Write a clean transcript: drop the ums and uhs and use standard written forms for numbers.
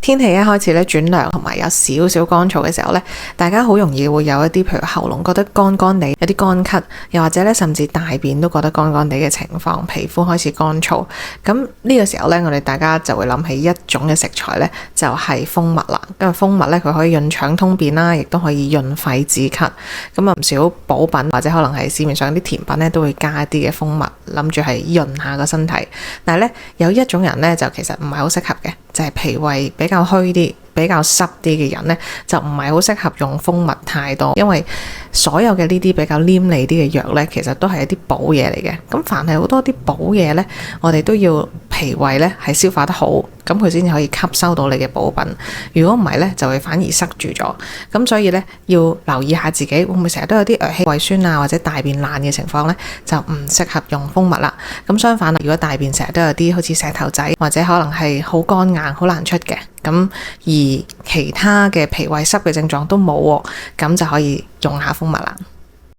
天氣一開始咧轉涼同埋有少少乾燥嘅時候咧，大家好容易會有一啲譬如喉嚨覺得乾乾地，有啲乾咳，又或者咧甚至大便都覺得乾乾地嘅情況，皮膚開始乾燥。咁呢個時候咧，我哋大家就會諗起一種嘅食材咧，就係蜂蜜啦。因為蜂蜜咧佢可以潤腸通便啦，亦都可以潤肺止咳。咁唔少補品或者可能係市面上啲甜品咧都會加一啲嘅蜂蜜，諗住係潤下個身體。但係咧有一種人咧就其實唔係好適合嘅，就係脾胃比較虛啲、比較濕啲嘅人呢，就唔係好適合用蜂蜜太多，因為所有嘅呢啲比較黏膩啲嘅藥呢，其實都係一啲補嘢嚟嘅。咁凡係好多啲補嘢呢，我哋都要脾胃呢係消化得好，咁佢先至可以吸收到你嘅補品。如果唔係呢，就會反而塞住咗。咁所以呢，要留意下自己會唔會成日都有啲氣胃酸啊，或者大便爛嘅情況呢，就唔適合用蜂蜜啦。咁相反啦，如果大便成日都有啲好似石頭仔，或者可能係好乾硬、好難出嘅，咁而其他嘅脾胃濕嘅症狀都冇喎，咁就可以用下蜂蜜啦。